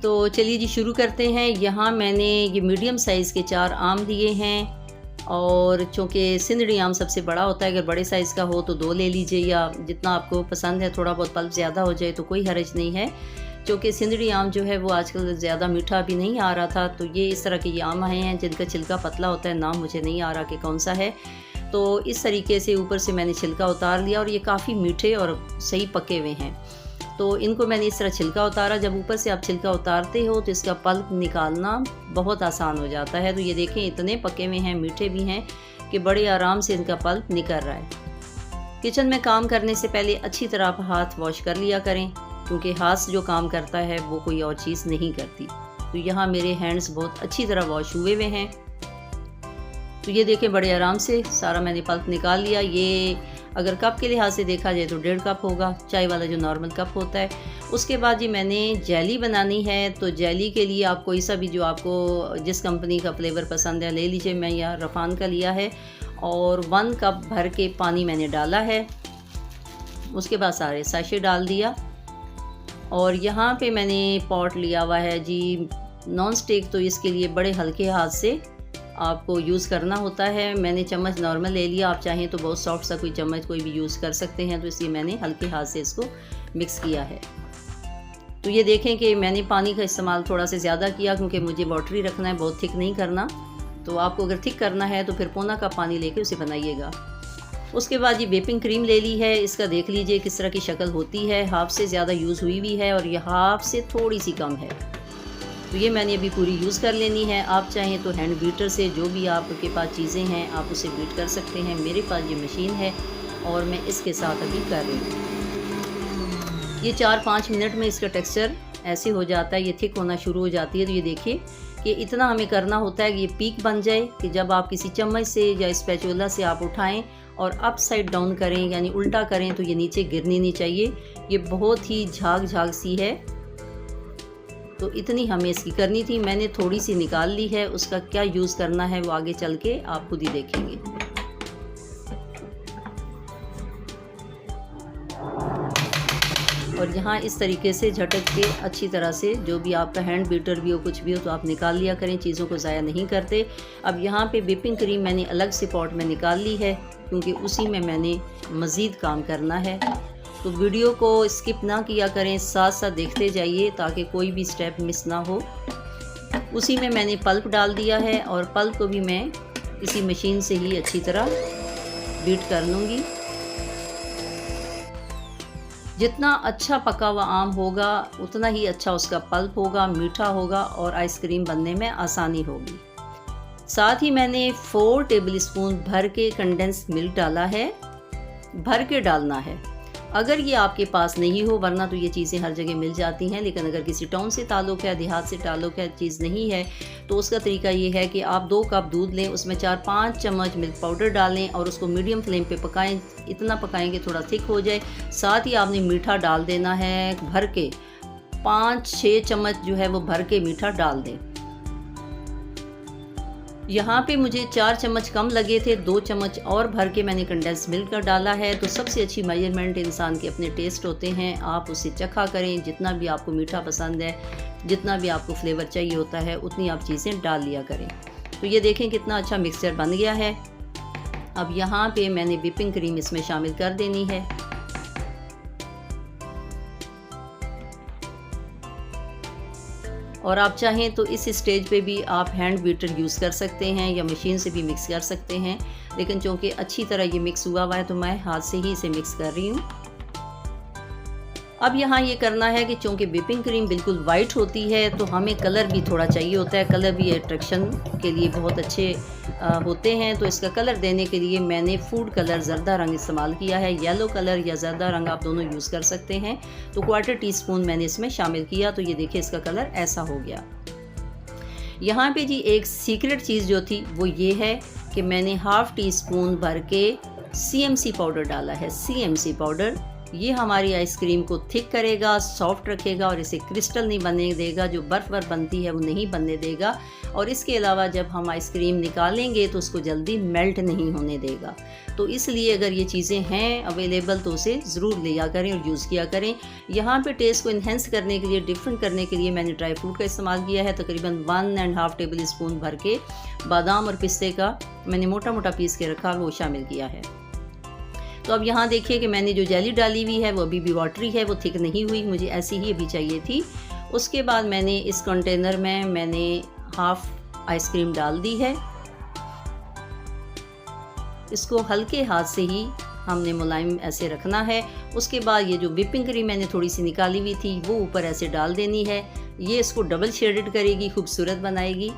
तो चलिए जी शुरू करते हैं। यहाँ मैंने ये मीडियम साइज़ के 4 आम लिए हैं और चूँकि सिंदड़ी आम सबसे बड़ा होता है, अगर बड़े साइज़ का हो तो 2 ले लीजिए या जितना आपको पसंद है, थोड़ा बहुत पल्प ज़्यादा हो जाए तो कोई हर्ज नहीं है। क्योंकि सिंदड़ी आम जो है वो आजकल ज़्यादा मीठा भी नहीं आ रहा था, तो ये इस तरह के ये आम आए हैं जिनका छिलका पतला होता है, नाम मुझे नहीं आ रहा कि कौन सा है। तो इस तरीके से ऊपर से मैंने छिलका उतार लिया और ये काफ़ी मीठे और सही पके हुए हैं। तो इनको मैंने इस तरह छिलका उतारा। जब ऊपर से आप छिलका उतारते हो तो इसका पल्प निकालना बहुत आसान हो जाता है। तो ये देखें इतने पके हुए हैं, मीठे भी हैं कि बड़े आराम से इनका पल्प निकल रहा है। किचन में काम करने से पहले अच्छी तरह आप हाथ वॉश कर लिया करें, क्योंकि हाथ जो काम करता है वो कोई और चीज़ नहीं करती। तो यहाँ मेरे हैंड्स बहुत अच्छी तरह वॉश हुए हुए हैं। तो ये देखें बड़े आराम से सारा मैंने पल्प निकाल लिया। ये अगर कप के लिहाज से देखा जाए तो 1.5 कप होगा, चाय वाला जो नॉर्मल कप होता है। उसके बाद जी मैंने जेली बनानी है। तो जेली के लिए आप कोई सा भी जो आपको जिस कंपनी का फ्लेवर पसंद है ले लीजिए। मैं यहाँ रफ़ान का लिया है और 1 कप भर के पानी मैंने डाला है। उसके बाद सारे साशे डाल दिया और यहाँ पे मैंने पॉट लिया हुआ है जी नॉन स्टिक। तो इसके लिए बड़े हल्के हाथ से आपको यूज़ करना होता है। मैंने चम्मच नॉर्मल ले लिया, आप चाहें तो बहुत सॉफ्ट सा कोई चम्मच कोई भी यूज़ कर सकते हैं। तो इसलिए मैंने हल्के हाथ से इसको मिक्स किया है। तो ये देखें कि मैंने पानी का इस्तेमाल थोड़ा से ज़्यादा किया, क्योंकि मुझे वाटरी रखना है, बहुत थिक नहीं करना। तो आपको अगर थिक करना है तो फिर पौना कप पानी लेके उसे बनाइएगा। उसके बाद ये व्हिपिंग क्रीम ले ली है। इसका देख लीजिए किस तरह की शक्ल होती है। हाफ से ज़्यादा यूज़ हुई हुई है और यह हाफ से थोड़ी सी कम है। तो ये मैंने अभी पूरी यूज़ कर लेनी है। आप चाहें तो हैंड बीटर से जो भी आपके पास चीज़ें हैं आप उसे बीट कर सकते हैं। मेरे पास ये मशीन है और मैं इसके साथ अभी कर रही हूँ। ये 4-5 मिनट में इसका टेक्सचर ऐसे हो जाता है, ये थिक होना शुरू हो जाती है। तो ये देखिए कि इतना हमें करना होता है कि ये पीक बन जाए कि जब आप किसी चम्मच से या स्पैचुला से आप उठाएं और अप साइड डाउन करें यानी उल्टा करें तो ये नीचे गिरनी नहीं चाहिए। ये बहुत ही झाग झाग सी है, तो इतनी हमें इसकी करनी थी। मैंने थोड़ी सी निकाल ली है, उसका क्या यूज़ करना है वो आगे चल के आप खुद ही देखेंगे। और यहाँ इस तरीके से झटक के अच्छी तरह से जो भी आपका हैंड बीटर भी हो कुछ भी हो तो आप निकाल लिया करें, चीज़ों को ज़ाया नहीं करते। अब यहाँ पे व्हिपिंग क्रीम मैंने अलग से पॉट में निकाल ली है, क्योंकि उसी में मैंने मज़ीद काम करना है। तो वीडियो को स्किप ना किया करें, साथ साथ देखते जाइए ताकि कोई भी स्टेप मिस ना हो। उसी में मैंने पल्प डाल दिया है और पल्प को भी मैं इसी मशीन से ही अच्छी तरह बीट कर लूँगी। जितना अच्छा पका हुआ आम होगा उतना ही अच्छा उसका पल्प होगा, मीठा होगा और आइसक्रीम बनने में आसानी होगी। साथ ही मैंने 4 टेबलस्पून भर के कंडेंस मिल्क डाला है। भर के डालना है, अगर ये आपके पास नहीं हो, वरना तो ये चीज़ें हर जगह मिल जाती हैं। लेकिन अगर किसी टाउन से ताल्लुक़ है, देहात से ताल्लुक़ है, चीज़ नहीं है, तो उसका तरीका ये है कि आप 2 कप दूध लें, उसमें 4-5 चम्मच मिल्क पाउडर डालें और उसको मीडियम फ्लेम पे पकाएं। इतना पकाएं कि थोड़ा थिक हो जाए। साथ ही आपने मीठा डाल देना है भर के, 5-6 चम्मच जो है वो भर के मीठा डाल दें। यहाँ पे मुझे 4 चम्मच कम लगे थे, 2 चम्मच और भर के मैंने कंडेंस मिल्क का डाला है। तो सबसे अच्छी मेजरमेंट इंसान के अपने टेस्ट होते हैं, आप उसे चखा करें। जितना भी आपको मीठा पसंद है, जितना भी आपको फ्लेवर चाहिए होता है, उतनी आप चीज़ें डाल लिया करें। तो ये देखें कितना अच्छा मिक्सचर बन गया है। अब यहाँ पे मैंने व्हिपिंग क्रीम इसमें शामिल कर देनी है। और आप चाहें तो इस स्टेज पे भी आप हैंड बीटर यूज़ कर सकते हैं या मशीन से भी मिक्स कर सकते हैं। लेकिन चूँकि अच्छी तरह ये मिक्स हुआ हुआ है तो मैं हाथ से ही इसे मिक्स कर रही हूँ। अब यहाँ ये करना है कि चूँकि व्हिपिंग क्रीम बिल्कुल वाइट होती है तो हमें कलर भी थोड़ा चाहिए होता है। कलर भी अट्रैक्शन के लिए बहुत अच्छे होते हैं। तो इसका कलर देने के लिए मैंने फूड कलर ज़र्दा रंग इस्तेमाल किया है। येलो कलर या ज़र्दा रंग आप दोनों यूज़ कर सकते हैं। तो 1/4 टीस्पून मैंने इसमें शामिल किया। तो ये देखिए इसका कलर ऐसा हो गया। यहाँ पे जी एक सीक्रेट चीज़ जो थी वो ये है कि मैंने 1/2 टीस्पून भर के CMC पाउडर डाला है। CMC पाउडर ये हमारी आइसक्रीम को थिक करेगा, सॉफ्ट रखेगा और इसे क्रिस्टल नहीं बनने देगा, जो बर्फ़ बनती है वो नहीं बनने देगा। और इसके अलावा जब हम आइसक्रीम निकालेंगे तो उसको जल्दी मेल्ट नहीं होने देगा। तो इसलिए अगर ये चीज़ें हैं अवेलेबल तो उसे ज़रूर लिया करें और यूज़ किया करें। यहाँ पे टेस्ट को इन्हेंस करने के लिए, डिफरेंट करने के लिए मैंने ड्राई फ्रूट का इस्तेमाल किया है। तकरीबन 1.5 टेबल स्पून भर के बादाम और पिस्ते का मैंने मोटा मोटा पीस के रखा, वो शामिल किया है। तो अब यहाँ देखिए कि मैंने जो जेली डाली हुई है वो अभी भी वाटरी है, वो थिक नहीं हुई, मुझे ऐसी ही अभी चाहिए थी। उसके बाद मैंने इस कंटेनर में मैंने हाफ़ आइसक्रीम डाल दी है। इसको हल्के हाथ से ही हमने मुलायम ऐसे रखना है। उसके बाद ये जो व्हिपिंग क्रीम मैंने थोड़ी सी निकाली हुई थी वो ऊपर ऐसे डाल देनी है। ये इसको डबल शेडेड करेगी, खूबसूरत बनाएगी।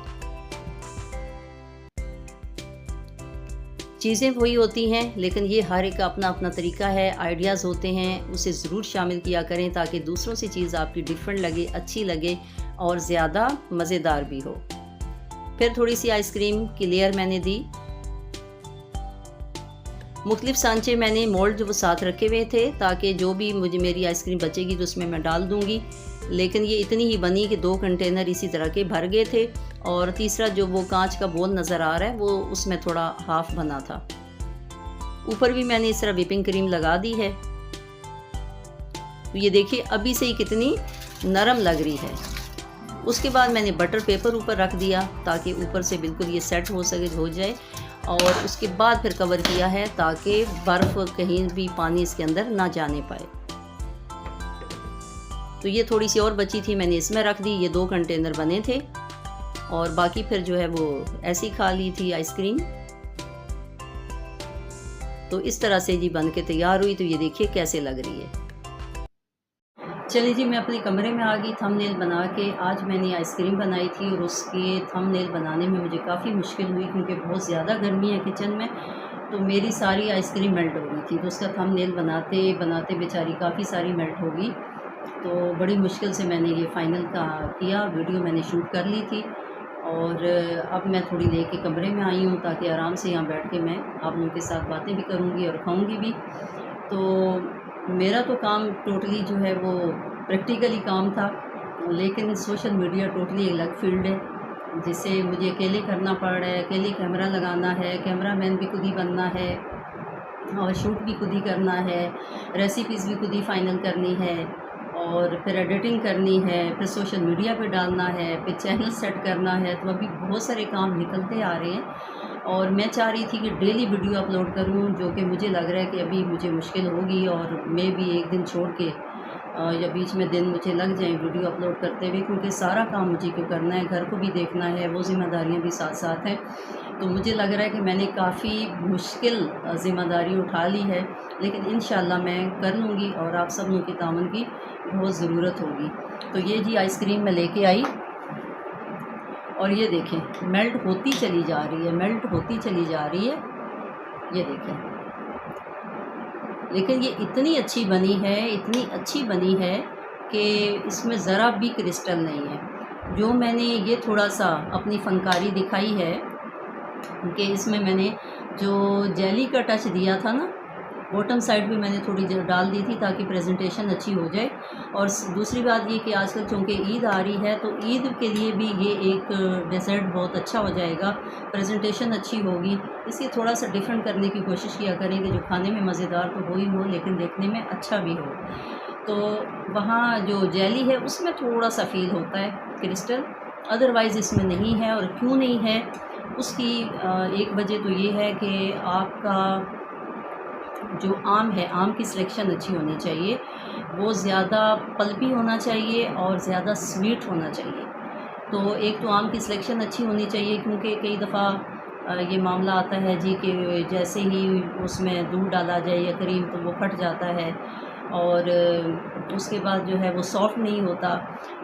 चीज़ें वही होती हैं, लेकिन ये हर एक का अपना अपना तरीका है, आइडियाज़ होते हैं, उसे ज़रूर शामिल किया करें ताकि दूसरों से चीज़ आपकी डिफरेंट लगे, अच्छी लगे और ज़्यादा मज़ेदार भी हो। फिर थोड़ी सी आइसक्रीम की लेयर मैंने दी। मुख्तलिफ सांचे मैंने मोल्ड वो साथ रखे हुए थे ताकि जो भी मुझे मेरी आइसक्रीम बचेगी तो उसमें मैं डाल दूँगी। लेकिन ये इतनी ही बनी कि 2 कंटेनर इसी तरह के भर गए थे। और तीसरा जो वो कांच का बोल नज़र आ रहा है वो उसमें थोड़ा हाफ बना था। ऊपर भी मैंने इस तरह व्हिपिंग क्रीम लगा दी है। तो ये देखिए अभी से ही कितनी नरम लग रही है। उसके बाद मैंने बटर पेपर ऊपर रख दिया ताकि ऊपर से बिल्कुल ये सेट हो सके, हो जाए। और उसके बाद फिर कवर किया है ताकि बर्फ़ कहीं भी पानी इसके अंदर ना जाने पाए। तो ये थोड़ी सी और बची थी, मैंने इसमें रख दी। ये 2 कंटेनर बने थे और बाकी फिर जो है वो ऐसी खा ली थी आइसक्रीम। तो इस तरह से जी बन के तैयार हुई। तो ये देखिए कैसे लग रही है। चलिए जी, मैं अपने कमरे में आ गई थंबनेल बना के। आज मैंने आइसक्रीम बनाई थी और उसके थंबनेल बनाने में मुझे काफ़ी मुश्किल हुई क्योंकि बहुत ज़्यादा गर्मी है किचन में। तो मेरी सारी आइसक्रीम मेल्ट हो गई थी। तो उसका थंबनेल बनाते बनाते बेचारी काफ़ी सारी मेल्ट हो गई। तो बड़ी मुश्किल से मैंने ये फ़ाइनल किया। वीडियो मैंने शूट कर ली थी और अब मैं थोड़ी देर के कमरे में आई हूँ ताकि आराम से यहाँ बैठ के मैं आप लोगों के साथ बातें भी करूँगी और खाऊँगी भी। तो मेरा तो काम टोटली जो है वो प्रैक्टिकली काम था, लेकिन सोशल मीडिया टोटली अलग फील्ड है जिसे मुझे अकेले करना पड़ रहा है। अकेले कैमरा लगाना है, कैमरामैन भी खुद ही बनना है और शूट भी खुद ही करना है, रेसिपीज़ भी खुद ही फाइनल करनी है और फिर एडिटिंग करनी है, फिर सोशल मीडिया पे डालना है, फिर चैनल सेट करना है। तो अभी बहुत सारे काम निकलते आ रहे हैं और मैं चाह रही थी कि डेली वीडियो अपलोड करूं, जो कि मुझे लग रहा है कि अभी मुझे मुश्किल होगी और मैं भी एक दिन छोड़ के या बीच में दिन मुझे लग जाए वीडियो अपलोड करते हुए, क्योंकि सारा काम मुझे क्यों करना है, घर को भी देखना है, वो ज़िम्मेदारियाँ भी साथ साथ हैं। तो मुझे लग रहा है कि मैंने काफ़ी मुश्किल ज़िम्मेदारी उठा ली है, लेकिन इंशाल्लाह मैं कर लूँगी और आप सब लोगों की ताउन की बहुत ज़रूरत होगी। तो ये जी आइसक्रीम मैं लेके आई और ये देखें मेल्ट होती चली जा रही है, मेल्ट होती चली जा रही है, ये देखें। लेकिन ये इतनी अच्छी बनी है, इतनी अच्छी बनी है कि इसमें ज़रा भी क्रिस्टल नहीं है। जो मैंने ये थोड़ा सा अपनी फ़नकारी दिखाई है कि इसमें मैंने जो जेली का टच दिया था ना, बॉटम साइड भी मैंने थोड़ी डाल दी थी ताकि प्रेजेंटेशन अच्छी हो जाए। और दूसरी बात ये कि आजकल चूँकि ईद आ रही है तो ईद के लिए भी ये एक डेजर्ट बहुत अच्छा हो जाएगा, प्रेजेंटेशन अच्छी होगी। इसलिए थोड़ा सा डिफरेंट करने की कोशिश किया करें कि जो खाने में मज़ेदार तो हो ही हो लेकिन देखने में अच्छा भी हो। तो वहाँ जो जेली है उसमें थोड़ा सा फील होता है क्रिस्टल, अदरवाइज़ इसमें नहीं है। और क्यों नहीं है उसकी एक वजह तो ये है कि आपका जो आम है, आम की सिलेक्शन अच्छी होनी चाहिए, वो ज़्यादा पल्पी होना चाहिए और ज़्यादा स्वीट होना चाहिए। तो एक तो आम की सिलेक्शन अच्छी होनी चाहिए क्योंकि कई दफ़ा ये मामला आता है जी कि जैसे ही उसमें दूध डाला जाए या क्रीम तो वो फट जाता है और उसके बाद जो है वो सॉफ्ट नहीं होता।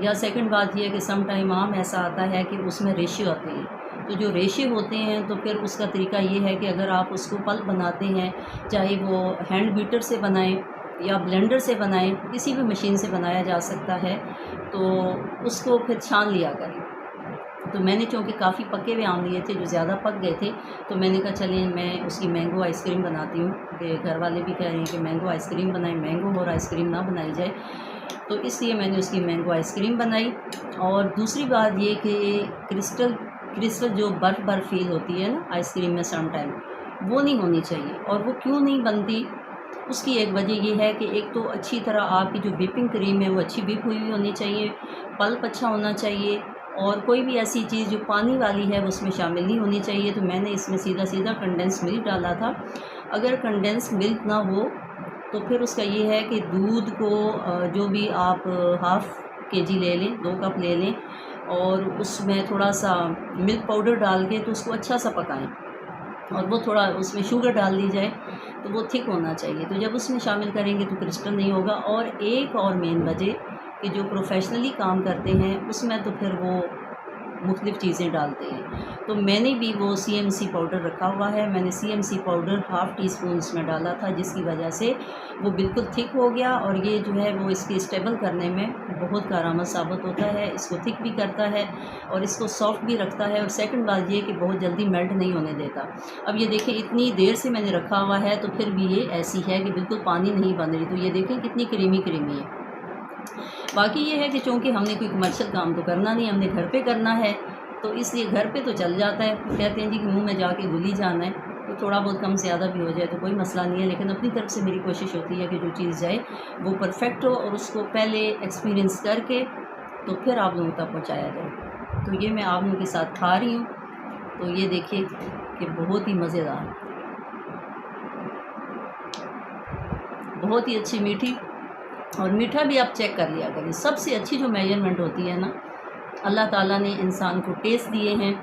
या सेकंड बात ये है कि सम टाइम आम ऐसा आता है कि उसमें रेशे आते हैं। तो जो रेशे होते हैं तो फिर उसका तरीका ये है कि अगर आप उसको पल्प बनाते हैं, चाहे वो हैंड बीटर से बनाएं या ब्लेंडर से बनाएं, किसी भी मशीन से बनाया जा सकता है, तो उसको फिर छान लिया करें। तो मैंने चूँकि काफ़ी पके हुए आम लिए थे जो ज़्यादा पक गए थे, तो मैंने कहा चलें मैं उसकी मैंगो आइसक्रीम बनाती हूँ, कि घर वाले भी कह रहे हैं कि मैंगो आइसक्रीम बनाएं, मैंगो और आइसक्रीम ना बनाई जाए, तो इसलिए मैंने उसकी मैंगो आइसक्रीम बनाई। और दूसरी बात ये कि क्रिस्टल जो बर्फ़ फील होती है ना आइसक्रीम में सम टाइम, वो नहीं होनी चाहिए। और वो क्यों नहीं बनती, उसकी एक वजह ये है कि एक तो अच्छी तरह आपकी जो व्हिपिंग क्रीम है वो अच्छी व्हिप हुई होनी चाहिए, पल्प अच्छा होना चाहिए, और कोई भी ऐसी चीज़ जो पानी वाली है वो उसमें शामिल नहीं होनी चाहिए। तो मैंने इसमें सीधा कंडेंस मिल्क डाला था। अगर कंडेंस मिल्क ना हो तो फिर उसका ये है कि दूध को जो भी आप हाफ़ केजी ले लें, 2 कप ले लें, और उसमें थोड़ा सा मिल्क पाउडर डाल के तो उसको अच्छा सा पकाएं, और वो थोड़ा उसमें शुगर डाल दी जाए तो वो थिक होना चाहिए। तो जब उसमें शामिल करेंगे तो क्रिस्टल नहीं होगा। और एक और मेन वजह कि जो प्रोफेशनली काम करते हैं उसमें तो फिर वो मुख्तलिफ़ चीज़ें डालते हैं। तो मैंने भी वो CMC पाउडर रखा हुआ है, मैंने CMC powder half tea spoon इसमें डाला था, जिसकी वजह से वो बिल्कुल थिक हो गया। और ये जो है वो इसके स्टेबल करने में बहुत कारआमद साबित होता है, इसको थिक भी करता है और इसको सॉफ्ट भी रखता है। और सेकंड बात ये कि बहुत जल्दी मेल्ट नहीं होने देता। अब ये देखें इतनी देर से मैंने रखा हुआ है तो फिर भी ये ऐसी है कि बिल्कुल पानी नहीं बन रही। तो ये देखें कितनी क्रीमी है। बाकी ये है कि चूँकि हमने कोई कमर्शियल काम तो करना नहीं, हमने घर पे करना है, तो इसलिए घर पे तो चल जाता है। कहते हैं जी कि मुँह में जाके घुल ही जाना है, तो थोड़ा बहुत कम ज़्यादा भी हो जाए तो कोई मसला नहीं है। लेकिन अपनी तरफ से मेरी कोशिश होती है कि जो चीज़ जाए वो परफेक्ट हो, और उसको पहले एक्सपीरियंस करके तो फिर आप लोगों तक पहुँचाया जाए। तो ये मैं आप लोगों के साथ खा रही हूँ, तो ये देखिए कि बहुत ही मज़ेदार, बहुत ही अच्छी मीठी। और मीठा भी आप चेक कर लिया करें। सबसे अच्छी जो मेजरमेंट होती है ना, अल्लाह ताला ने इंसान को टेस्ट दिए हैं,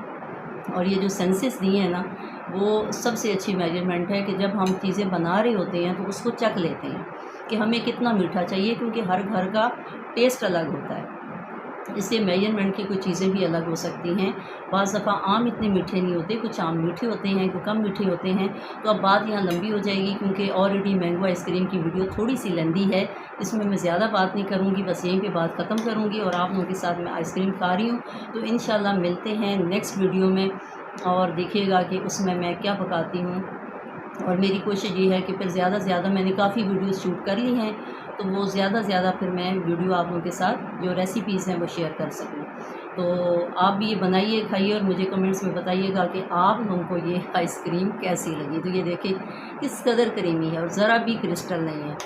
और ये जो सेंसेस दिए हैं ना, वो सबसे अच्छी मेजरमेंट है कि जब हम चीज़ें बना रहे होते हैं तो उसको चख लेते हैं कि हमें कितना मीठा चाहिए, क्योंकि हर घर का टेस्ट अलग होता है। इससे मेजरमेंट की कुछ चीज़ें भी अलग हो सकती हैं। बाज़ दफ़ा आम इतने मीठे नहीं होते, कुछ आम मीठे होते हैं, कुछ कम मीठे होते हैं। तो अब बात यहाँ लंबी हो जाएगी, क्योंकि ऑलरेडी मैंगो आइसक्रीम की वीडियो थोड़ी सी लेंदी है, इसमें मैं ज़्यादा बात नहीं करूँगी, बस यहीं पे बात ख़त्म करूँगी। और आप लोगों के साथ मैं आइसक्रीम खा रही हूँ, तो इंशाल्लाह मिलते हैं नेक्स्ट वीडियो में, और देखिएगा कि उसमें मैं क्या पकाती हूँ। और मेरी कोशिश ये है कि फिर ज़्यादा से ज़्यादा, मैंने काफ़ी वीडियोस शूट कर ली हैं, तो वो ज़्यादा से ज़्यादा फिर मैं वीडियो आप लोगों के साथ जो रेसिपीज़ हैं वो शेयर कर सकूँ। तो आप भी ये बनाइए, खाइए, और मुझे कमेंट्स में बताइएगा कि आप लोगों को ये आइसक्रीम कैसी लगी। तो ये देखिए किस कदर क्रीमी है और ज़रा भी क्रिस्टल नहीं है।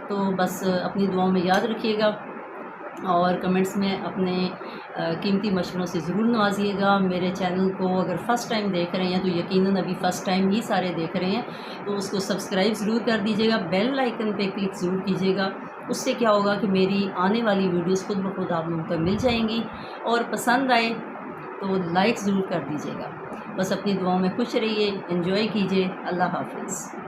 तो बस अपनी दुआओं में याद रखिएगा, और कमेंट्स में अपने कीमती मशवरों से ज़रूर नवाजिएगा। मेरे चैनल को अगर फ़र्स्ट टाइम देख रहे हैं तो यकीनन अभी फ़र्स्ट टाइम ही सारे देख रहे हैं, तो उसको सब्सक्राइब ज़रूर कर दीजिएगा, बेल आइकन पे क्लिक ज़रूर कीजिएगा। उससे क्या होगा कि मेरी आने वाली वीडियोस खुद ब खुद आप लोगों तक मिल जाएंगी, और पसंद आए तो लाइक ज़रूर कर दीजिएगा। बस अपनी दुआओं में खुश रहिए, एंजॉय कीजिए। अल्लाह हाफ़िज़।